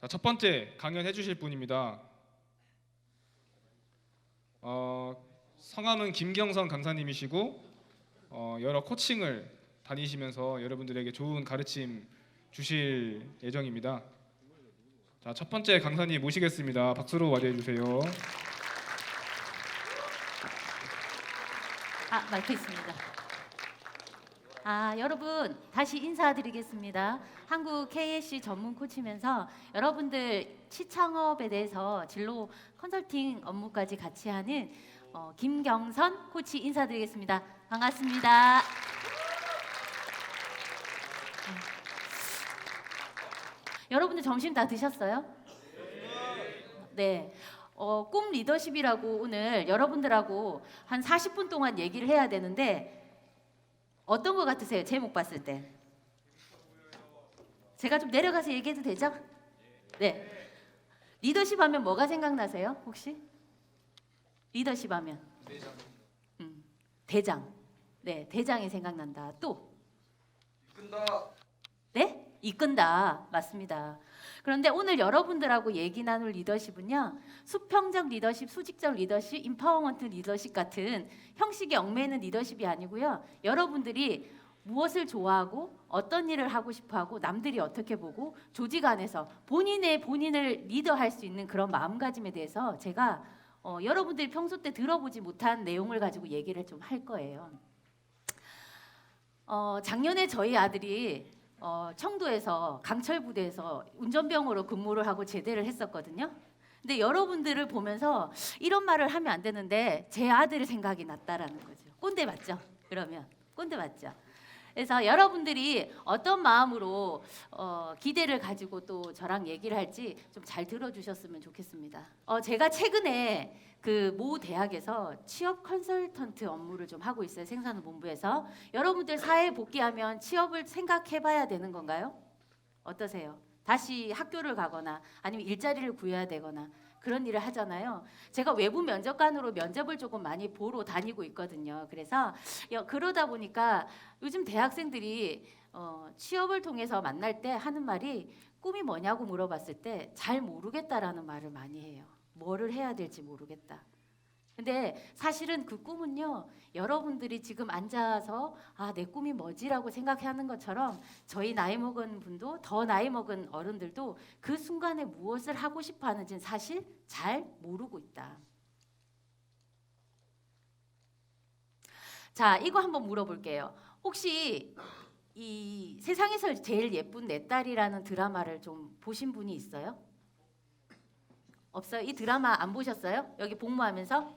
자, 첫 번째 강연해 주실 분입니다. 성함은 김경선 강사님이시고 여러 코칭을 다니시면서 여러분들에게 좋은 가르침 주실 예정입니다. 자, 첫 번째 강사님 모시겠습니다. 박수로 맞이해 주세요. 마이크 있습니다. 여러분 다시 인사드리겠습니다. 한국 KSC 전문 코치면서 여러분들 시창업에 대해서 진로 컨설팅 업무까지 같이 하는 김경선 코치 인사드리겠습니다. 반갑습니다. 여러분들 점심 다 드셨어요? 네. 꿈 리더십이라고 오늘 여러분들하고 한 40분 동안 얘기를 해야 되는데 어떤 거 같으세요? 제목 봤을 때. 제가 좀 내려가서 얘기해도 되죠? 네. 리더십 하면 뭐가 생각나세요? 혹시? 리더십 하면? 대장. 네, 대장이 생각난다. 또? 이끈다. 네? 이끈다. 맞습니다. 그런데 오늘 여러분들하고 얘기 나눌 리더십은요, 수평적 리더십, 수직적 리더십, 임파워먼트 리더십 같은 형식에 얽매이는 리더십이 아니고요, 여러분들이 무엇을 좋아하고 어떤 일을 하고 싶어하고 남들이 어떻게 보고 조직 안에서 본인을 리더할 수 있는 그런 마음가짐에 대해서 제가 여러분들이 평소 때 들어보지 못한 내용을 가지고 얘기를 좀 할 거예요. 작년에 저희 아들이 청도에서 강철 부대에서 운전병으로 근무를 하고 제대를 했었거든요. 근데 여러분들을 보면서 이런 말을 하면 안 되는데 제 아들 생각이 났다라는 거죠. 꼰대 맞죠? 그러면 꼰대 맞죠? 그래서 여러분들이 어떤 마음으로 기대를 가지고 또 저랑 얘기를 할지 좀 잘 들어주셨으면 좋겠습니다. 제가 최근에 그 모 대학에서 취업 컨설턴트 업무를 좀 하고 있어요. 생산본부에서. 여러분들 사회에 복귀하면 취업을 생각해봐야 되는 건가요? 어떠세요? 다시 학교를 가거나 아니면 일자리를 구해야 되거나 그런 일을 하잖아요. 제가 외부 면접관으로 면접을 조금 많이 보러 다니고 있거든요. 그래서 그러다 보니까 요즘 대학생들이 취업을 통해서 만날 때 하는 말이 꿈이 뭐냐고 물어봤을 때 잘 모르겠다라는 말을 많이 해요. 뭐를 해야 될지 모르겠다. 근데 사실은 그 꿈은요, 여러분들이 지금 앉아서 내 꿈이 뭐지라고 생각하는 것처럼 저희 나이 먹은 분도 더 나이 먹은 어른들도 그 순간에 무엇을 하고 싶어 하는지는 사실 잘 모르고 있다. 자, 이거 한번 물어볼게요. 혹시 이 세상에서 제일 예쁜 내 딸이라는 드라마를 좀 보신 분이 있어요? 없어요? 이 드라마 안 보셨어요? 여기 복무하면서?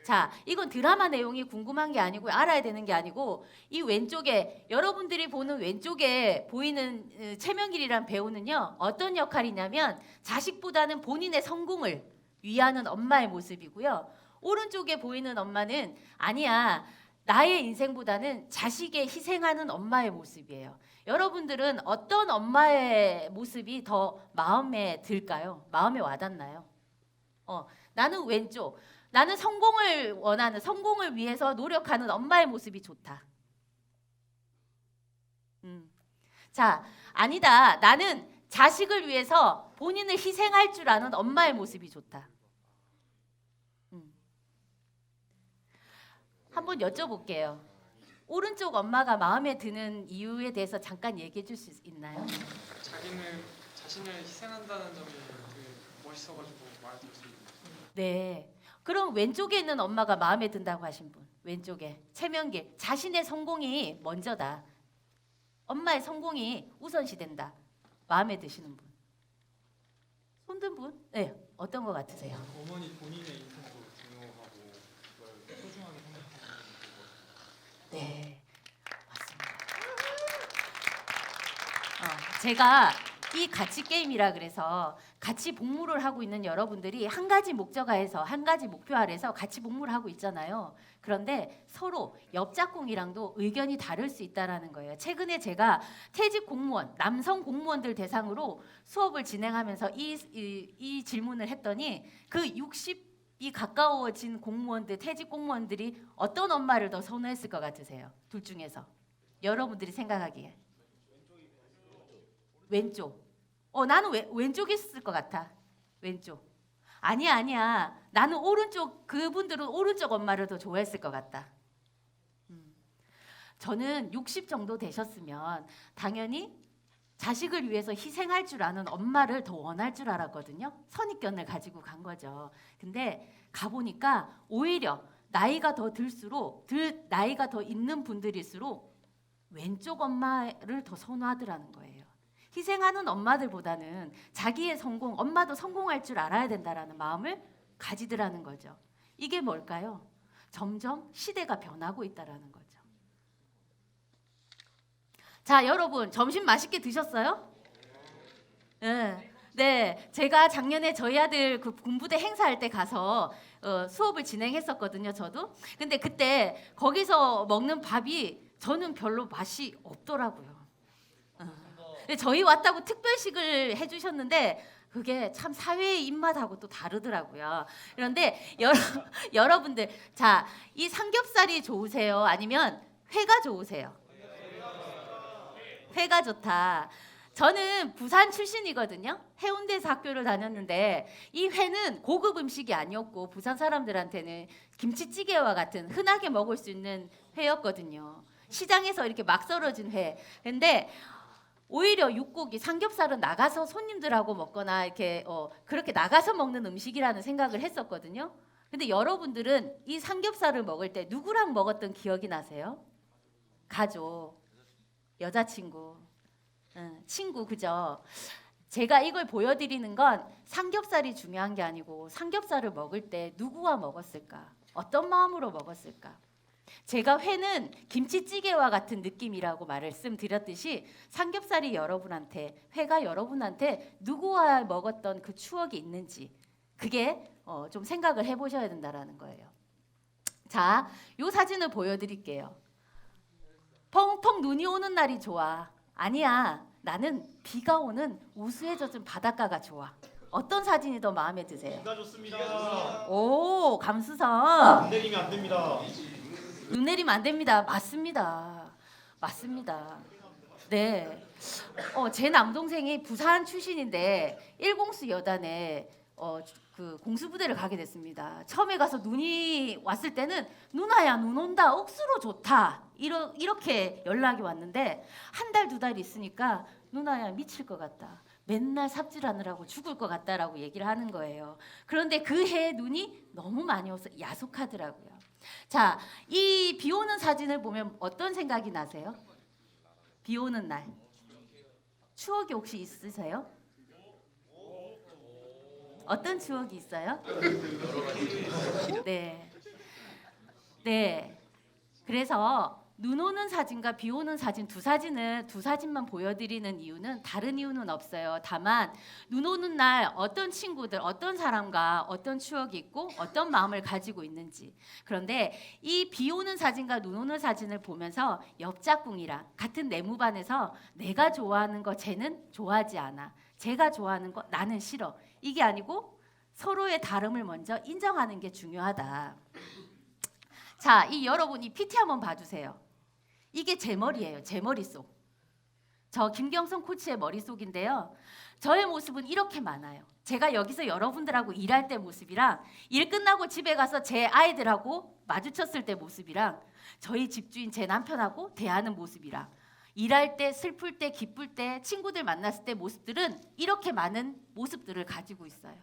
자, 이건 드라마 내용이 궁금한 게 아니고 알아야 되는 게 아니고 이 왼쪽에 여러분들이 보는 왼쪽에 보이는 최명길이란 배우는요, 어떤 역할이냐면 자식보다는 본인의 성공을 위하는 엄마의 모습이고요. 오른쪽에 보이는 엄마는 아니야, 나의 인생보다는 자식에 희생하는 엄마의 모습이에요. 여러분들은 어떤 엄마의 모습이 더 마음에 들까요? 마음에 와닿나요? 나는 왼쪽. 나는 성공을 원하는, 성공을 위해서 노력하는 엄마의 모습이 좋다. 자, 아니다. 나는 자식을 위해서 본인을 희생할 줄 아는 엄마의 모습이 좋다. 한번 여쭤볼게요. 오른쪽 엄마가 마음에 드는 이유에 대해서 잠깐 얘기해 줄 수 있나요? 자신을 희생한다는 점이 되게 멋있어가지고 말을 들었습니다. 네. 그럼 왼쪽에 있는 엄마가 마음에 든다고 하신 분, 왼쪽에 최명길, 자신의 성공이 먼저다. 엄마의 성공이 우선시된다. 마음에 드시는 분. 손든 분? 네. 어떤 것 같으세요? 어머니 본인의 인생도 중요하고 그걸 소중하게 생각하는 거. 네. 맞습니다. 제가 이 가치 게임이라 그래서 같이 복무를 하고 있는 여러분들이 한 가지 목적하에서 한 가지 목표 아래서 같이 복무를 하고 있잖아요. 그런데 서로 옆 짝꿍이랑도 의견이 다를 수 있다라는 거예요. 최근에 제가 퇴직 공무원, 남성 공무원들 대상으로 수업을 진행하면서 이 질문을 했더니 그 60이 가까워진 공무원들, 퇴직 공무원들이 어떤 엄마를 더 선호했을 것 같으세요? 둘 중에서 여러분들이 생각하기에 왼쪽. 나는 왼쪽에 있을 것 같아. 왼쪽. 아니야, 아니야. 나는 오른쪽, 그분들은 오른쪽 엄마를 더 좋아했을 것 같다. 저는 60 정도 되셨으면 당연히 자식을 위해서 희생할 줄 아는 엄마를 더 원할 줄 알았거든요. 선입견을 가지고 간 거죠. 근데 가보니까 오히려 나이가 더 들수록, 나이가 더 있는 분들일수록 왼쪽 엄마를 더 선호하더라는 거예요. 희생하는 엄마들보다는 자기의 성공, 엄마도 성공할 줄 알아야 된다라는 마음을 가지더라는 거죠. 이게 뭘까요? 점점 시대가 변하고 있다라는 거죠. 자, 여러분 점심 맛있게 드셨어요? 네. 네, 제가 작년에 저희 아들 그 군부대 행사할 때 가서 수업을 진행했었거든요, 저도. 근데 그때 거기서 먹는 밥이 저는 별로 맛이 없더라고요. 근데 저희 왔다고 특별식을 해주셨는데 그게 참 사회의 입맛하고 또 다르더라고요. 그런데 여러분들, 자, 이 삼겹살이 좋으세요? 아니면 회가 좋으세요? 회가 좋다. 저는 부산 출신이거든요. 해운대에서 학교를 다녔는데 이 회는 고급 음식이 아니었고 부산 사람들한테는 김치찌개와 같은 흔하게 먹을 수 있는 회였거든요. 시장에서 이렇게 막 썰어진 회. 근데 오히려 육고기, 삼겹살은 나가서 손님들하고 먹거나 이렇게 그렇게 나가서 먹는 음식이라는 생각을 했었거든요. 근데 여러분들은 이 삼겹살을 먹을 때 누구랑 먹었던 기억이 나세요? 가족, 여자친구, 친구, 그죠? 제가 이걸 보여드리는 건 삼겹살이 중요한 게 아니고 삼겹살을 먹을 때 누구와 먹었을까? 어떤 마음으로 먹었을까? 제가 회는 김치찌개와 같은 느낌이라고 말씀드렸듯이 삼겹살이 여러분한테, 회가 여러분한테 누구와 먹었던 그 추억이 있는지 그게 좀 생각을 해보셔야 된다라는 거예요. 자, 이 사진을 보여드릴게요. 펑펑 눈이 오는 날이 좋아. 아니야, 나는 비가 오는 우수해 젖은 바닷가가 좋아. 어떤 사진이 더 마음에 드세요? 비가 좋습니다. 오, 감수성. 안 내리면 안 됩니다. 눈 내리면 안 됩니다. 맞습니다. 맞습니다. 네. 제 남동생이 부산 출신인데 일공수 여단에 그 공수부대를 가게 됐습니다. 처음에 가서 눈이 왔을 때는 누나야 눈 온다 억수로 좋다 이렇게 연락이 왔는데 한 달 두 달 있으니까 누나야 미칠 것 같다. 맨날 삽질하느라고 죽을 것 같다라고 얘기를 하는 거예요. 그런데 그 해에 눈이 너무 많이 와서 야속하더라고요. 자, 이 비 오는 사진을 보면 어떤 생각이 나세요? 비 오는 날. 추억이 혹시 있으세요? 어떤 추억이 있어요? 네. 네. 그래서 눈 오는 사진과 비 오는 사진 두 사진만 보여드리는 이유는 다른 이유는 없어요. 다만 눈 오는 날 어떤 친구들, 어떤 사람과 어떤 추억이 있고 어떤 마음을 가지고 있는지. 그런데 이 비 오는 사진과 눈 오는 사진을 보면서 옆짝꿍이랑 같은 내무반에서 내가 좋아하는 거 쟤는 좋아하지 않아. 제가 좋아하는 거 나는 싫어. 이게 아니고 서로의 다름을 먼저 인정하는 게 중요하다. 자, 이 여러분 이 PT 한번 봐주세요. 이게 제 머리예요. 제 머릿속. 저 김경선 코치의 머릿속인데요. 저의 모습은 이렇게 많아요. 제가 여기서 여러분들하고 일할 때 모습이랑 일 끝나고 집에 가서 제 아이들하고 마주쳤을 때 모습이랑 저희 집주인 제 남편하고 대하는 모습이랑 일할 때, 슬플 때, 기쁠 때, 친구들 만났을 때 모습들은 이렇게 많은 모습들을 가지고 있어요.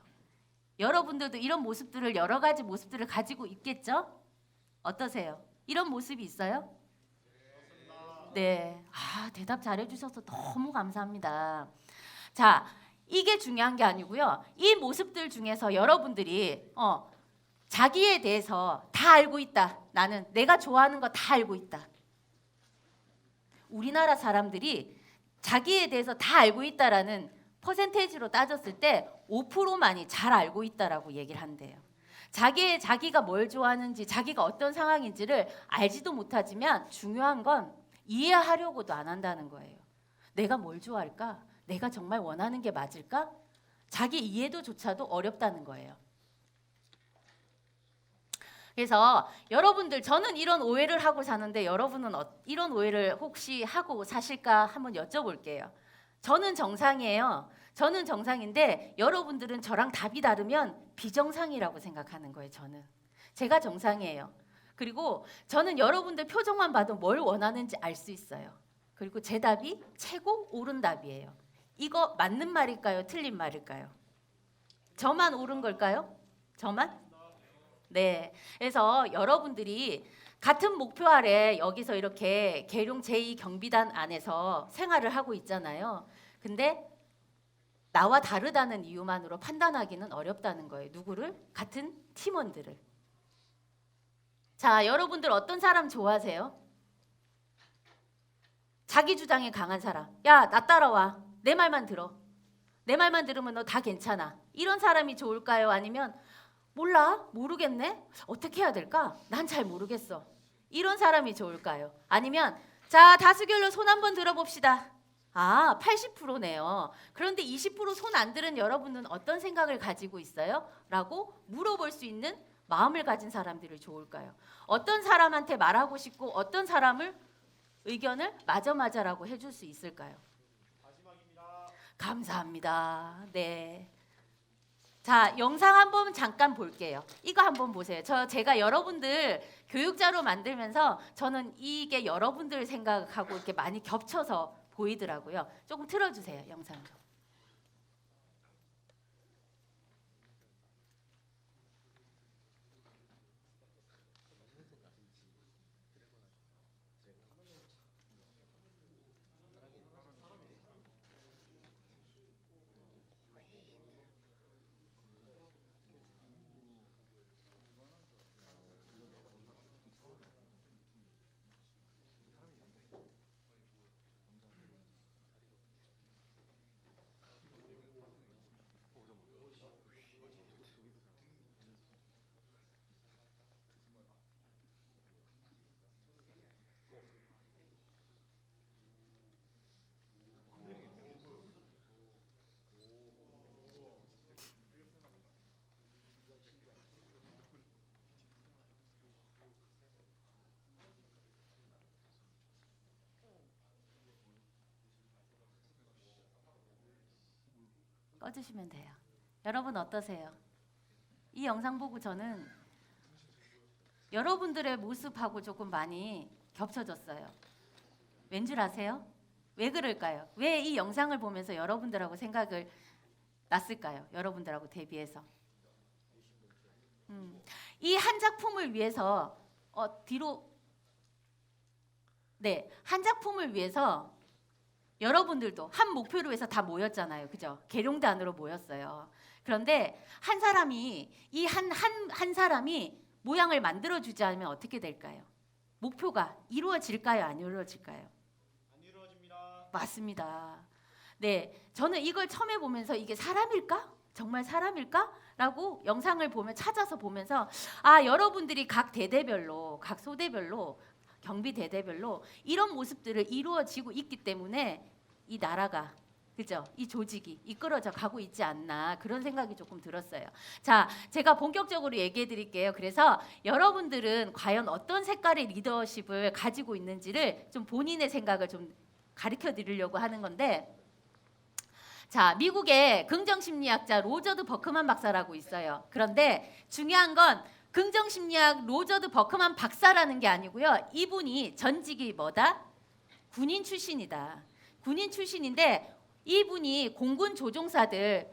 여러분들도 이런 모습들을 여러 가지 모습들을 가지고 있겠죠? 어떠세요? 이런 모습이 있어요? 네. 대답 잘해주셔서 너무 감사합니다. 자, 이게 중요한 게 아니고요. 이 모습들 중에서 여러분들이 자기에 대해서 다 알고 있다. 나는 내가 좋아하는 거 다 알고 있다. 우리나라 사람들이 자기에 대해서 다 알고 있다라는 퍼센테이지로 따졌을 때 5%만이 잘 알고 있다라고 얘기를 한대요. 자기가 뭘 좋아하는지, 자기가 어떤 상황인지를 알지도 못하지만 중요한 건 이해하려고도 안 한다는 거예요. 내가 뭘 좋아할까? 내가 정말 원하는 게 맞을까? 자기 이해도조차도 어렵다는 거예요. 그래서 여러분들, 저는 이런 오해를 하고 사는데 여러분은 이런 오해를 혹시 하고 사실까 한번 여쭤볼게요. 저는 정상이에요. 저는 정상인데 여러분들은 저랑 답이 다르면 비정상이라고 생각하는 거예요. 제가 정상이에요. 그리고 저는 여러분들 표정만 봐도 뭘 원하는지 알 수 있어요. 그리고 제 답이 최고 옳은 답이에요. 이거 맞는 말일까요? 틀린 말일까요? 저만 옳은 걸까요? 저만? 네. 그래서 여러분들이 같은 목표 아래 여기서 이렇게 계룡 제2경비단 안에서 생활을 하고 있잖아요. 근데 나와 다르다는 이유만으로 판단하기는 어렵다는 거예요. 누구를? 같은 팀원들을. 자, 여러분들 어떤 사람 좋아하세요? 자기 주장이 강한 사람. 야, 나 따라와. 내 말만 들어. 내 말만 들으면 너 다 괜찮아. 이런 사람이 좋을까요? 아니면 몰라, 모르겠네. 어떻게 해야 될까? 난 잘 모르겠어. 이런 사람이 좋을까요? 아니면 자, 다수결로 손 한번 들어봅시다. 아, 80%네요. 그런데 20% 손 안 들은 여러분은 어떤 생각을 가지고 있어요? 라고 물어볼 수 있는 마음을 가진 사람들이 좋을까요? 어떤 사람한테 말하고 싶고 어떤 사람을 의견을 맞아라고 해줄 수 있을까요? 마지막입니다. 감사합니다. 네. 자, 영상 한번 잠깐 볼게요. 이거 한번 보세요. 제가 여러분들 교육자로 만들면서 저는 이게 여러분들 생각하고 이렇게 많이 겹쳐서 보이더라고요. 조금 틀어주세요, 영상 좀. 꺼주시면 돼요. 여러분 어떠세요? 이 영상 보고 저는 여러분들의 모습하고 조금 많이 겹쳐졌어요. 왠 줄 아세요? 왜 그럴까요? 왜 이 영상을 보면서 여러분들하고 생각을 났을까요? 여러분들하고 대비해서. 이 한 작품을 위해서 한 작품을 위해서 여러분들도 한 목표를 위해서 다 모였잖아요. 그죠? 계룡단으로 모였어요. 그런데 한 사람이 이 한 사람이 모양을 만들어 주지 않으면 어떻게 될까요? 목표가 이루어질까요? 안 이루어질까요? 안 이루어집니다. 맞습니다. 네, 저는 이걸 처음 해보면서 이게 사람일까? 정말 사람일까? 라고 영상을 보면 찾아서 보면서 여러분들이 각 대대별로 각 소대별로 경비대대별로 이런 모습들을 이루어지고 있기 때문에 이 나라가 그죠? 이 조직이 이끌어져 가고 있지 않나 그런 생각이 조금 들었어요. 자, 제가 본격적으로 얘기해 드릴게요. 그래서 여러분들은 과연 어떤 색깔의 리더십을 가지고 있는지를 좀 본인의 생각을 좀 가르쳐 드리려고 하는 건데 자, 미국의 긍정심리학자 로저드 버크만 박사라고 있어요. 그런데 중요한 건 긍정심리학 로저드 버크만 박사라는 게 아니고요. 이분이 전직이 뭐다? 군인 출신이다. 군인 출신인데 이분이 공군 조종사들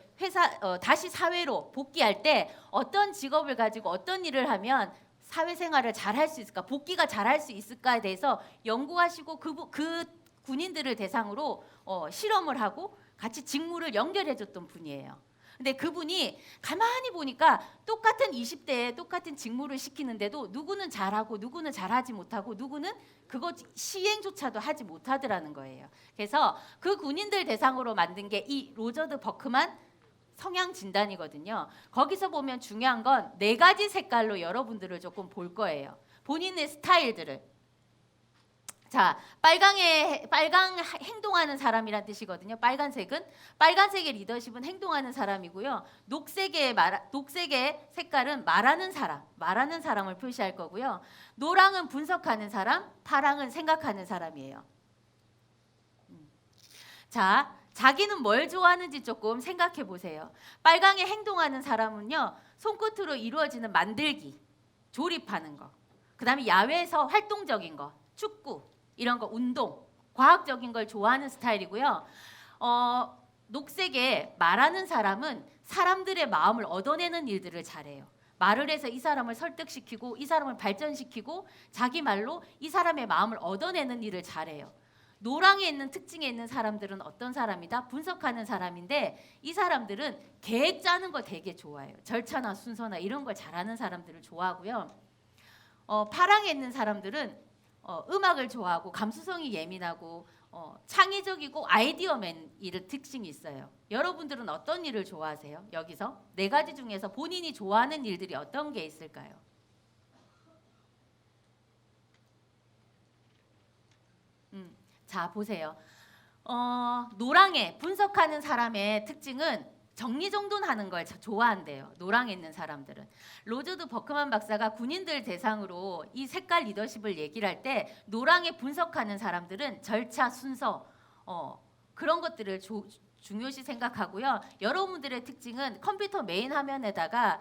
다시 사회로 복귀할 때 어떤 직업을 가지고 어떤 일을 하면 사회생활을 잘 할 수 있을까, 복귀가 잘 할 수 있을까에 대해서 연구하시고 그 군인들을 대상으로 실험을 하고 같이 직무를 연결해줬던 분이에요. 근데 그분이 가만히 보니까 똑같은 20대에 똑같은 직무를 시키는데도 누구는 잘하고 누구는 잘하지 못하고 누구는 그거 시행조차도 하지 못하더라는 거예요. 그래서 그 군인들 대상으로 만든 게 이 로저드 버크만 성향 진단이거든요. 거기서 보면 중요한 건 4가지 색깔로 여러분들을 조금 볼 거예요. 본인의 스타일들을. 자, 빨강 행동하는 사람이란 뜻이거든요. 빨간색의 리더십은 행동하는 사람이고요. 녹색의 색깔은 말하는 사람을 표시할 거고요. 노랑은 분석하는 사람, 파랑은 생각하는 사람이에요. 자, 자기는 뭘 좋아하는지 조금 생각해 보세요. 빨강에 행동하는 사람은요, 손끝으로 이루어지는 만들기, 조립하는 거, 그 다음에 야외에서 활동적인 거, 축구, 이런 거, 운동, 과학적인 걸 좋아하는 스타일이고요. 녹색에 말하는 사람은 사람들의 마음을 얻어내는 일들을 잘해요. 말을 해서 이 사람을 설득시키고 이 사람을 발전시키고 자기 말로 이 사람의 마음을 얻어내는 일을 잘해요. 노랑에 있는 특징에 있는 사람들은 어떤 사람이다? 분석하는 사람인데 이 사람들은 계획 짜는 거 되게 좋아해요. 절차나 순서나 이런 걸 잘하는 사람들을 좋아하고요. 파랑에 있는 사람들은 음악을 좋아하고 감수성이 예민하고 창의적이고 아이디어맨 이런 특징이 있어요. 여러분들은 어떤 일을 좋아하세요? 여기서 네 가지 중에서 본인이 좋아하는 일들이 어떤 게 있을까요? 자, 보세요. 노랑에 분석하는 사람의 특징은 정리정돈하는 걸 좋아한대요. 노랑에 있는 사람들은. 로저드 버크만 박사가 군인들 대상으로 이 색깔 리더십을 얘기를 할 때 노랑에 분석하는 사람들은 절차, 순서 그런 것들을 중요시 생각하고요. 여러분들의 특징은 컴퓨터 메인 화면에다가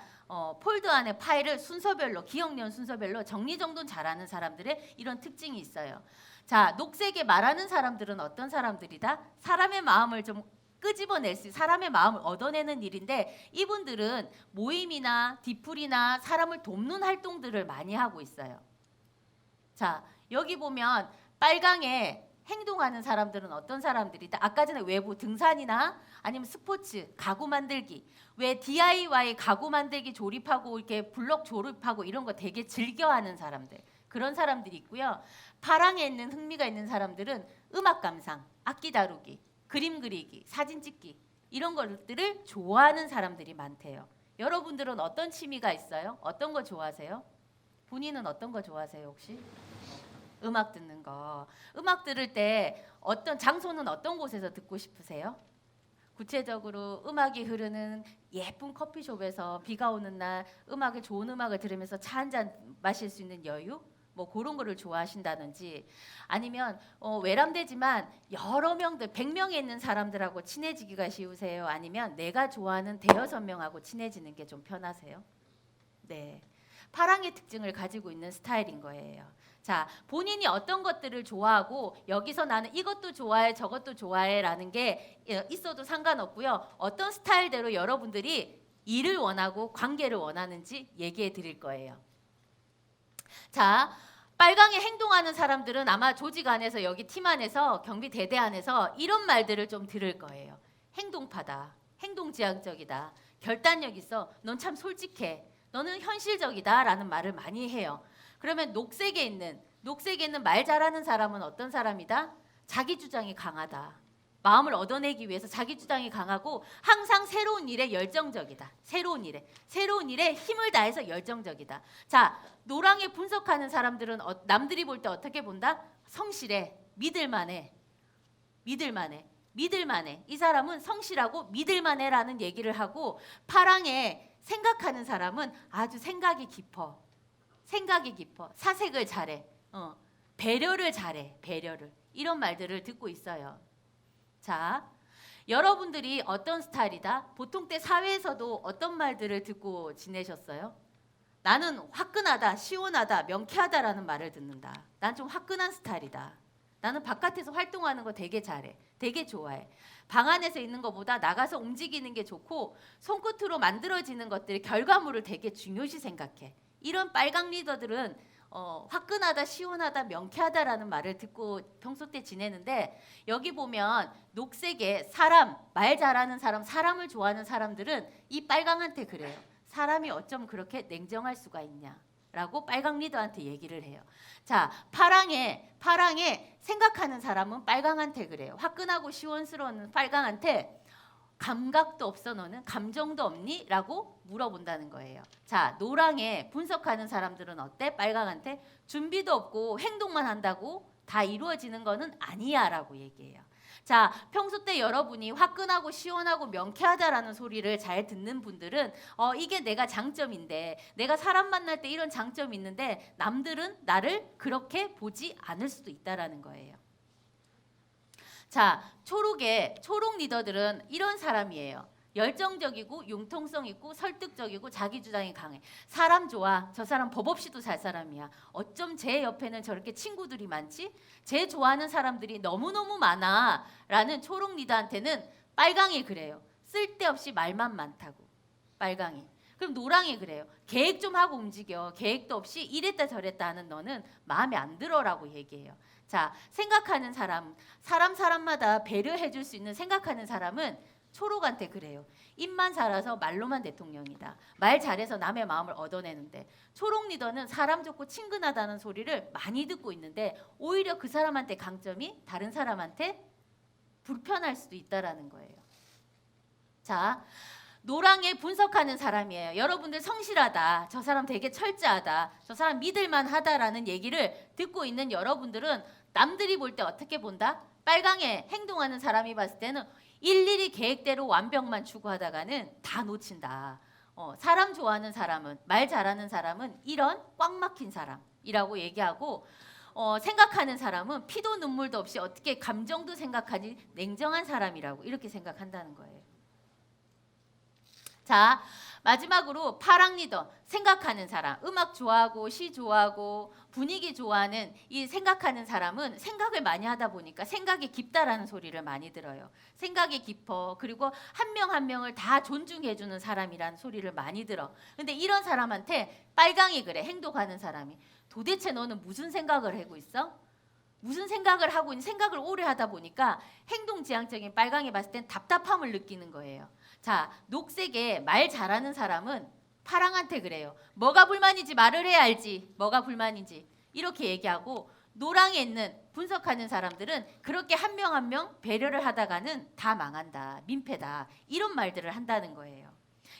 폴더 안에 파일을 순서별로 기억력 순서별로 정리정돈 잘하는 사람들의 이런 특징이 있어요. 자, 녹색에 말하는 사람들은 어떤 사람들이다? 사람의 마음을 좀 끄집어낼 수, 사람의 마음을 얻어내는 일인데 이분들은 모임이나 디풀이나 사람을 돕는 활동들을 많이 하고 있어요. 자, 여기 보면 빨강에 행동하는 사람들은 어떤 사람들이다? 아까 전에 외부 등산이나 아니면 스포츠, 가구 만들기. 왜 DIY 가구 만들기 조립하고 이렇게 블록 조립하고 이런 거 되게 즐겨하는 사람들. 그런 사람들이 있고요. 파랑에 있는 흥미가 있는 사람들은 음악 감상, 악기 다루기, 그림 그리기, 사진 찍기 이런 것들을 좋아하는 사람들이 많대요. 여러분들은 어떤 취미가 있어요? 어떤 거 좋아하세요? 본인은 어떤 거 좋아하세요 혹시? 음악 듣는 거. 음악 들을 때 어떤 장소는 어떤 곳에서 듣고 싶으세요? 구체적으로 음악이 흐르는 예쁜 커피숍에서 비가 오는 날 음악을 좋은 음악을 들으면서 차 한 잔 마실 수 있는 여유? 뭐 그런 거를 좋아하신다든지 아니면 외람되지만 여러 명들 100명에 있는 사람들하고 친해지기가 쉬우세요? 아니면 내가 좋아하는 대여섯 명하고 친해지는 게 좀 편하세요? 네. 파랑의 특징을 가지고 있는 스타일인 거예요. 자, 본인이 어떤 것들을 좋아하고 여기서 나는 이것도 좋아해 저것도 좋아해라는 게 있어도 상관없고요. 어떤 스타일대로 여러분들이 일을 원하고 관계를 원하는지 얘기해 드릴 거예요. 자, 빨강에 행동하는 사람들은 아마 조직 안에서 여기 팀 안에서 경비 대대 안에서 이런 말들을 좀 들을 거예요. 행동파다. 행동지향적이다. 결단력 있어. 넌 참 솔직해. 너는 현실적이다 라는 말을 많이 해요. 그러면 녹색에 있는 말 잘하는 사람은 어떤 사람이다? 자기 주장이 강하다. 마음을 얻어내기 위해서 자기 주장이 강하고 항상 새로운 일에 열정적이다. 새로운 일에 힘을 다해서 열정적이다. 자, 노랑에 분석하는 사람들은 남들이 볼 때 어떻게 본다? 성실해, 믿을만해. 이 사람은 성실하고 믿을만해라는 얘기를 하고 파랑에 생각하는 사람은 아주 생각이 깊어. 사색을 잘해. 배려를 잘해. 이런 말들을 듣고 있어요. 자, 여러분들이 어떤 스타일이다? 보통 때 사회에서도 어떤 말들을 듣고 지내셨어요? 나는 화끈하다, 시원하다, 명쾌하다라는 말을 듣는다. 난 좀 화끈한 스타일이다. 나는 바깥에서 활동하는 거 되게 잘해. 되게 좋아해. 방 안에서 있는 것보다 나가서 움직이는 게 좋고 손끝으로 만들어지는 것들의 결과물을 되게 중요시 생각해. 이런 빨강 리더들은 화끈하다, 시원하다, 명쾌하다라는 말을 듣고 평소 때 지내는데 여기 보면 녹색에 말 잘하는 사람, 사람을 좋아하는 사람들은 이 빨강한테 그래요. 사람이 어쩜 그렇게 냉정할 수가 있냐라고 빨강 리더한테 얘기를 해요. 자, 파랑에 생각하는 사람은 빨강한테 그래요. 화끈하고 시원스러운 빨강한테 감각도 없어 너는? 감정도 없니? 라고 물어본다는 거예요. 자, 노랑에 분석하는 사람들은 어때? 빨강한테 준비도 없고 행동만 한다고 다 이루어지는 거는 아니야 라고 얘기해요. 자, 평소 때 여러분이 화끈하고 시원하고 명쾌하다라는 소리를 잘 듣는 분들은 이게 내가 장점인데 내가 사람 만날 때 이런 장점이 있는데 남들은 나를 그렇게 보지 않을 수도 있다라는 거예요. 자, 초록 리더들은 이런 사람이에요. 열정적이고 융통성 있고 설득적이고 자기 주장이 강해. 사람 좋아. 저 사람 법 없이도 살 사람이야. 어쩜 제 옆에는 저렇게 친구들이 많지? 제 좋아하는 사람들이 너무너무 많아. 라는 초록 리더한테는 빨강이 그래요. 쓸데없이 말만 많다고. 빨강이. 그럼 노랑이 그래요. 계획 좀 하고 움직여. 계획도 없이 이랬다 저랬다 하는 너는 마음에 안 들어라고 얘기해요. 자, 생각하는 사람마다 배려해 줄 수 있는 생각하는 사람은 초록한테 그래요. 입만 살아서 말로만 대통령이다. 말 잘해서 남의 마음을 얻어내는데 초록 리더는 사람 좋고 친근하다는 소리를 많이 듣고 있는데 오히려 그 사람한테 강점이 다른 사람한테 불편할 수도 있다라는 거예요. 자, 노랑에 분석하는 사람이에요. 여러분들 성실하다. 저 사람 되게 철저하다. 저 사람 믿을만 하다라는 얘기를 듣고 있는 여러분들은 남들이 볼 때 어떻게 본다? 빨강에 행동하는 사람이 봤을 때는 일일이 계획대로 완벽만 추구하다가는 다 놓친다. 사람 좋아하는 사람은, 말 잘하는 사람은 이런 꽉 막힌 사람이라고 얘기하고 생각하는 사람은 피도 눈물도 없이 어떻게 감정도 생각하니 냉정한 사람이라고 이렇게 생각한다는 거예요. 자, 마지막으로 파랑 리더, 생각하는 사람, 음악 좋아하고 시 좋아하고 분위기 좋아하는 이 생각하는 사람은 생각을 많이 하다 보니까 생각이 깊다라는 소리를 많이 들어요. 생각이 깊어. 그리고 한 명 한 명을 다 존중해 주는 사람이라는 소리를 많이 들어. 근데 이런 사람한테 빨강이 그래. 행동하는 사람이. 도대체 너는 무슨 생각을 하고 있어? 무슨 생각을 하고 있는 생각을 오래 하다 보니까 행동지향적인 빨강이 봤을 땐 답답함을 느끼는 거예요. 자, 녹색에 말 잘하는 사람은 파랑한테 그래요. 뭐가 불만인지 말을 해야 알지. 뭐가 불만인지. 이렇게 얘기하고 노랑에 있는 분석하는 사람들은 그렇게 한 명 한 명 배려를 하다가는 다 망한다. 민폐다. 이런 말들을 한다는 거예요.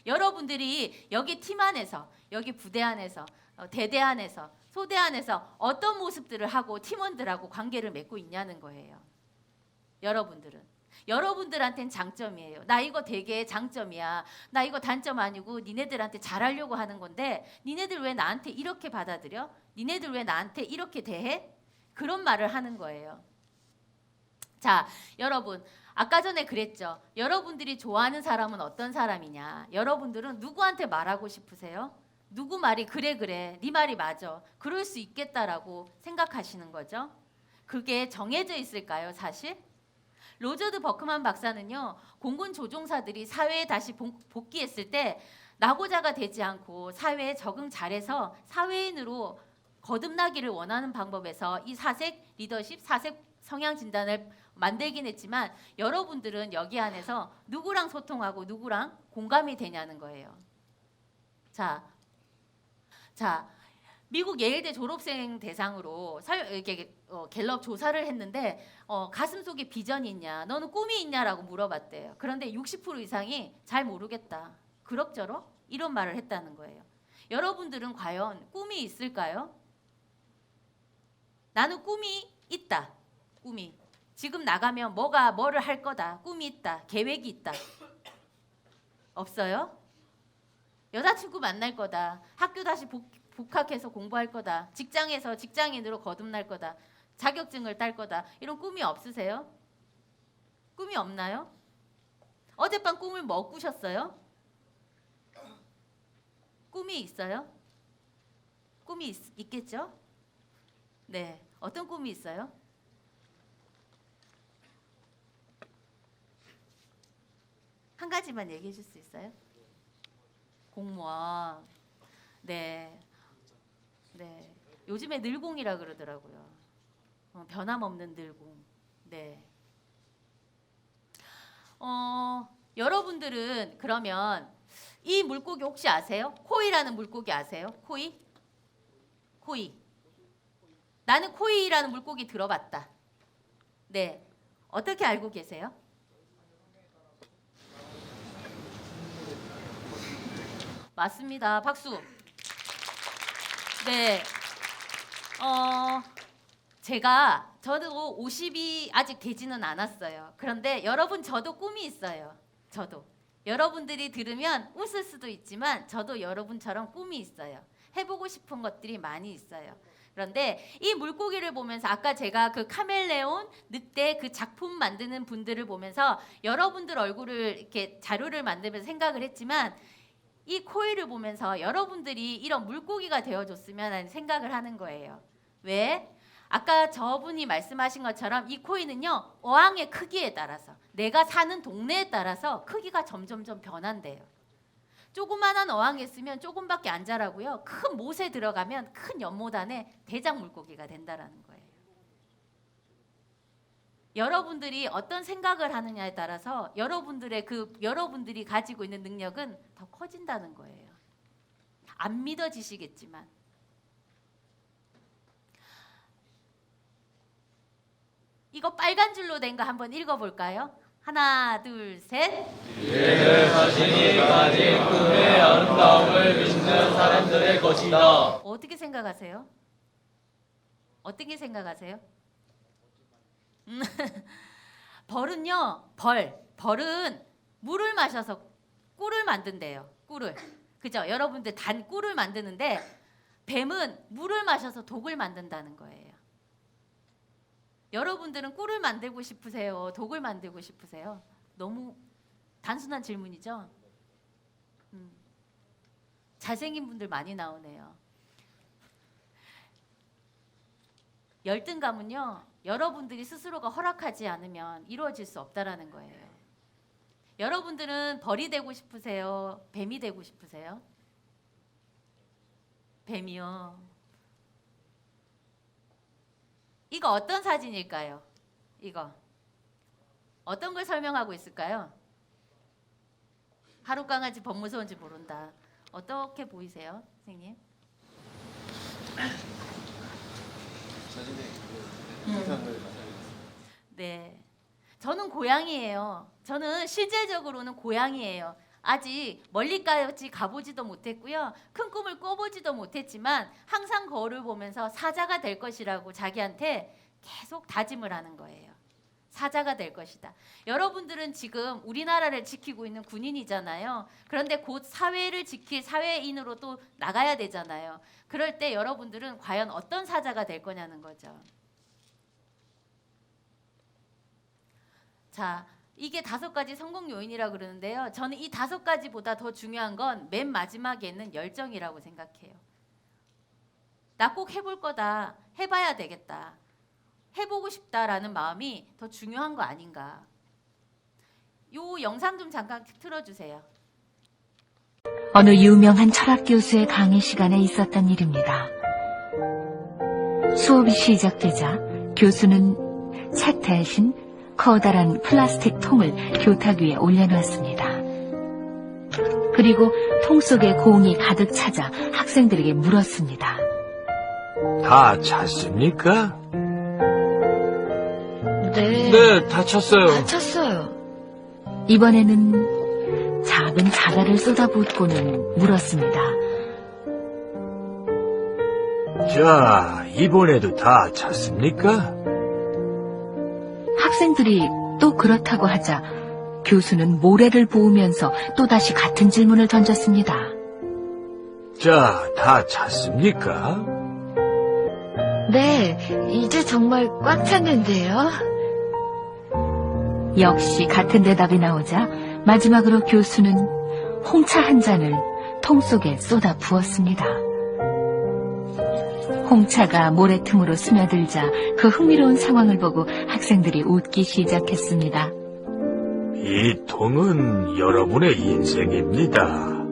여러분들이 여기 팀 안에서, 여기 부대 안에서, 대대 안에서, 소대 안에서 어떤 모습들을 하고 팀원들하고 관계를 맺고 있냐는 거예요. 여러분들한테는 장점이에요. 나 이거 되게 장점이야. 나 이거 단점 아니고 니네들한테 잘하려고 하는 건데 니네들 왜 나한테 이렇게 받아들여? 니네들 왜 나한테 이렇게 대해? 그런 말을 하는 거예요. 자, 여러분 아까 전에 그랬죠. 여러분들이 좋아하는 사람은 어떤 사람이냐? 여러분들은 누구한테 말하고 싶으세요? 누구 말이 그래 네 말이 맞아. 그럴 수 있겠다라고 생각하시는 거죠. 그게 정해져 있을까요, 사실? 로저드 버크만 박사는요. 공군 조종사들이 사회에 다시 복귀했을 때 낙오자가 되지 않고 사회에 적응 잘해서 사회인으로 거듭나기를 원하는 방법에서 이 사색 리더십, 사색 성향 진단을 만들긴 했지만 여러분들은 여기 안에서 누구랑 소통하고 누구랑 공감이 되냐는 거예요. 자, 미국 예일대 졸업생 대상으로 갤럽 조사를 했는데 가슴속에 비전이 있냐, 너는 꿈이 있냐라고 물어봤대요. 그런데 60% 이상이 잘 모르겠다. 그럭저럭 이런 말을 했다는 거예요. 여러분들은 과연 꿈이 있을까요? 나는 꿈이 있다. 꿈이. 지금 나가면 뭐를 할 거다. 꿈이 있다. 계획이 있다. 없어요? 여자친구 만날 거다. 학교 다시 복학해서 공부할 거다. 직장에서 직장인으로 거듭날 거다. 자격증을 딸 거다. 이런 꿈이 없으세요? 꿈이 없나요? 어젯밤 꿈을 뭐 꾸셨어요? 꿈이 있어요? 꿈이 있겠죠? 네. 어떤 꿈이 있어요? 한 가지만 얘기해 줄 수 있어요? 공무원. 네. 네. 요즘에 늘공이라 그러더라고요. 변함없는 늘공. 네. 여러분들은 그러면 이 물고기 혹시 아세요? 코이라는 물고기 아세요? 코이? 나는 코이라는 물고기 들어봤다. 네. 어떻게 알고 계세요? 맞습니다. 박수. 네. 저도 50이 아직 되지는 않았어요. 그런데 여러분 저도 꿈이 있어요. 저도. 여러분들이 들으면 웃을 수도 있지만 저도 여러분처럼 꿈이 있어요. 해보고 싶은 것들이 많이 있어요. 그런데 이 물고기를 보면서 아까 제가 그 카멜레온, 늑대 그 작품 만드는 분들을 보면서 여러분들 얼굴을 이렇게 자료를 만들면서 생각을 했지만 이 코일을 보면서 여러분들이 이런 물고기가 되어줬으면 하는 생각을 하는 거예요. 왜? 아까 저분이 말씀하신 것처럼 이 코일은요, 어항의 크기에 따라서 내가 사는 동네에 따라서 크기가 점점점 변한대요. 조그만한 어항에 있으면 조금밖에 안 자라고요. 큰 못에 들어가면 큰 연못 안에 대장 물고기가 된다라는 거예요. 여러분들이 어떤 생각을 하느냐에 따라서 여러분들이 가지고 있는 능력은 더 커진다는 거예요. 안 믿어지시겠지만. 이거 빨간 줄로 된 거 한번 읽어볼까요? 하나, 둘, 셋. 이는 자신이 가진 꿈의 아름다움을 믿는 사람들의 것이다. 어떻게 생각하세요? 어떻게 생각하세요? 벌은요, 벌은 물을 마셔서 꿀을 만든대요. 꿀을. 그죠? 여러분들 단 꿀을 만드는데 뱀은 물을 마셔서 독을 만든다는 거예요. 여러분들은 꿀을 만들고 싶으세요? 독을 만들고 싶으세요? 너무 단순한 질문이죠? 잘생긴 분들 많이 나오네요. 열등감은요, 여러분들이 스스로가 허락하지 않으면 이루어질 수 없다라는 거예요. 여러분들은 벌이 되고 싶으세요? 뱀이 되고 싶으세요? 뱀이요. 이거 어떤 사진일까요? 이거 어떤 걸 설명하고 있을까요? 하루 강아지 벌 무서운지 모른다. 어떻게 보이세요, 선생님? 네, 저는 고양이에요. 저는 실질적으로는 고양이에요. 아직 멀리까지 가보지도 못했고요. 큰 꿈을 꿔보지도 못했지만 항상 거울을 보면서 사자가 될 것이라고 자기한테 계속 다짐을 하는 거예요. 사자가 될 것이다. 여러분들은 지금 우리나라를 지키고 있는 군인이잖아요. 그런데 곧 사회를 지킬 사회인으로 또 나가야 되잖아요. 그럴 때 여러분들은 과연 어떤 사자가 될 거냐는 거죠. 자, 이게 5가지 성공 요인이라고 그러는데요. 저는 이 5가지보다 더 중요한 건 맨 마지막에 있는 열정이라고 생각해요. 나 꼭 해볼 거다. 해봐야 되겠다. 해보고 싶다라는 마음이 더 중요한 거 아닌가. 요 영상 좀 잠깐 틀어주세요. 어느 유명한 철학 교수의 강의 시간에 있었던 일입니다. 수업이 시작되자 교수는 책 대신 커다란 플라스틱 통을 교탁 위에 올려놓았습니다. 그리고 통 속에 공이 가득 차자 학생들에게 물었습니다. 다 찼습니까? 네, 다 찼어요. 찼어요. 이번에는 작은 자갈을 쏟아붓고는 물었습니다. 자, 이번에도 다 찼습니까? 학생들이 또 그렇다고 하자 교수는 모래를 부으면서 또다시 같은 질문을 던졌습니다. 자, 다 찼습니까? 네, 이제 정말 꽉 찼는데요. 역시 같은 대답이 나오자 마지막으로 교수는 홍차 한 잔을 통 속에 쏟아 부었습니다. 홍차가 모래 틈으로 스며들자 그 흥미로운 상황을 보고 학생들이 웃기 시작했습니다. 이 통은 여러분의 인생입니다.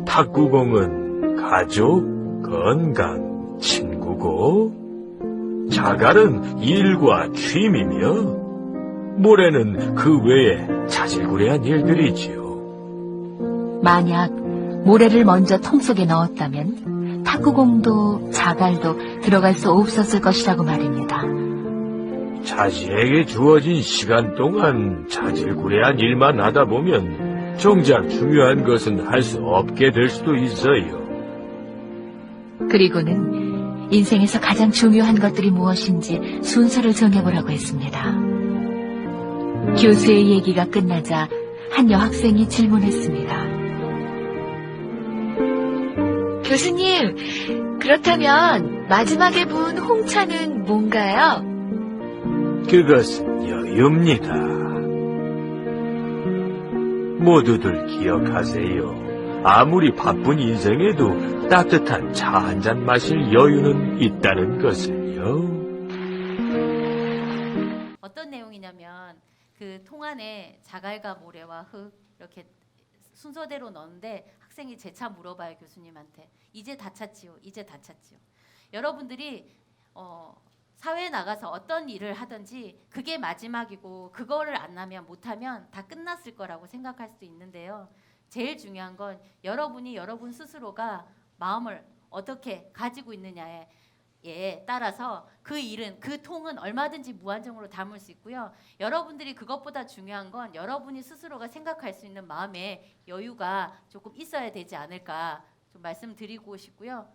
탁구공은 가족, 건강, 친구고, 자갈은 일과 취미며, 모래는 그 외에 자질구레한 일들이지요. 만약 모래를 먼저 통 속에 넣었다면 탁구공도 자갈도 들어갈 수 없었을 것이라고 말입니다. 자신에게 주어진 시간 동안 자질구레한 일만 하다 보면 정작 중요한 것은 할 수 없게 될 수도 있어요. 그리고는 인생에서 가장 중요한 것들이 무엇인지 순서를 정해보라고 했습니다. 교수의 얘기가 끝나자 한 여학생이 질문했습니다. 교수님, 그렇다면 마지막에 부은 홍차는 뭔가요? 그것은 여유입니다. 모두들 기억하세요. 아무리 바쁜 인생에도 따뜻한 차 한 잔 마실 여유는 있다는 것을요. 어떤 내용이냐면 그 통 안에 자갈과 모래와 흙 이렇게 순서대로 넣는데 학생이 재차 물어봐요, 교수님한테. 이제 다 찼지요. 이제 다 찼지요. 여러분들이 사회에 나가서 어떤 일을 하든지 그게 마지막이고 그거를 안 하면 못하면 다 끝났을 거라고 생각할 수도 있는데요. 제일 중요한 건 여러분이 여러분 스스로가 마음을 어떻게 가지고 있느냐에 따라서 그 일은, 그 통은 얼마든지 무한정으로 담을 수 있고요. 여러분들이 그것보다 중요한 건 여러분이 스스로가 생각할 수 있는 마음의 여유가 조금 있어야 되지 않을까 좀 말씀드리고 싶고요.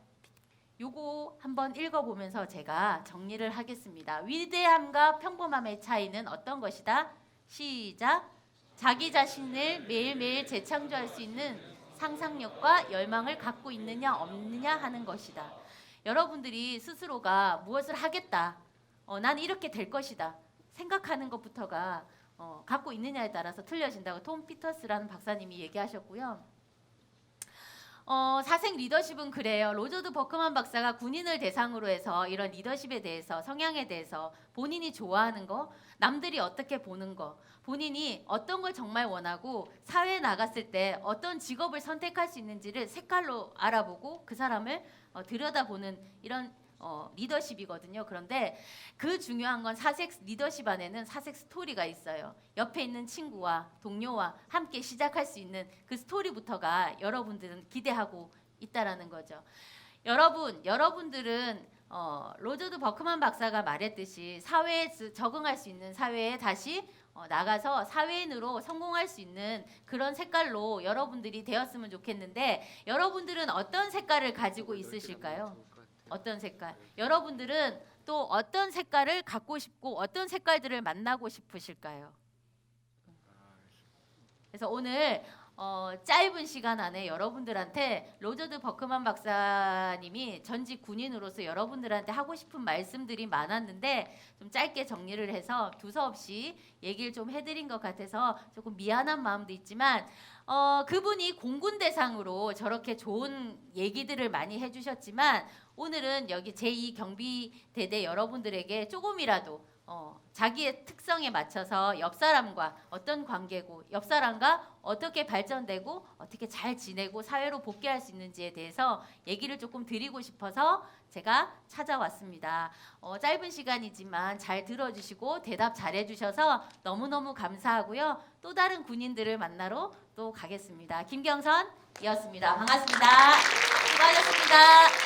요거 한번 읽어보면서 제가 정리를 하겠습니다. 위대함과 평범함의 차이는 어떤 것이다? 시작. 자기 자신을 매일매일 재창조할 수 있는 상상력과 열망을 갖고 있느냐 없느냐 하는 것이다. 여러분들이 스스로가 무엇을 하겠다, 난 이렇게 될 것이다 생각하는 것부터가 갖고 있느냐에 따라서 틀려진다고 톰 피터스라는 박사님이 얘기하셨고요. 사생 리더십은 그래요. 로저드 버크만 박사가 군인을 대상으로 해서 이런 리더십에 대해서, 성향에 대해서 본인이 좋아하는 거, 남들이 어떻게 보는 거, 본인이 어떤 걸 정말 원하고 사회에 나갔을 때 어떤 직업을 선택할 수 있는지를 색깔로 알아보고 그 사람을 들여다보는 이런 리더십이거든요. 그런데 그 중요한 건 사색 리더십 안에는 사색 스토리가 있어요. 옆에 있는 친구와 동료와 함께 시작할 수 있는 그 스토리부터가 여러분들은 기대하고 있다라는 거죠. 여러분들은 로저드 버크만 박사가 말했듯이 사회에 적응할 수 있는, 사회에 다시 나가서 사회인으로 성공할 수 있는 그런 색깔로 여러분들이 되었으면 좋겠는데, 여러분들은 어떤 색깔을 가지고 있으실까요? 어떤 색깔? 여러분들은 또 어떤 색깔을 갖고 싶고 어떤 색깔들을 만나고 싶으실까요? 그래서 오늘 짧은 시간 안에 여러분들한테 로저드 버크만 박사님이 전직 군인으로서 여러분들한테 하고 싶은 말씀들이 많았는데 좀 짧게 정리를 해서 두서없이 얘기를 좀 해드린 것 같아서 조금 미안한 마음도 있지만, 그분이 공군 대상으로 저렇게 좋은 얘기들을 많이 해주셨지만 오늘은 여기 제2경비대대 여러분들에게 조금이라도 자기의 특성에 맞춰서 옆 사람과 어떤 관계고, 옆 사람과 어떻게 발전되고 어떻게 잘 지내고 사회로 복귀할 수 있는지에 대해서 얘기를 조금 드리고 싶어서 제가 찾아왔습니다. 짧은 시간이지만 잘 들어주시고 대답 잘 해주셔서 너무너무 감사하고요. 또 다른 군인들을 만나러 또 가겠습니다. 김경선이었습니다. 반갑습니다. 수고하셨습니다.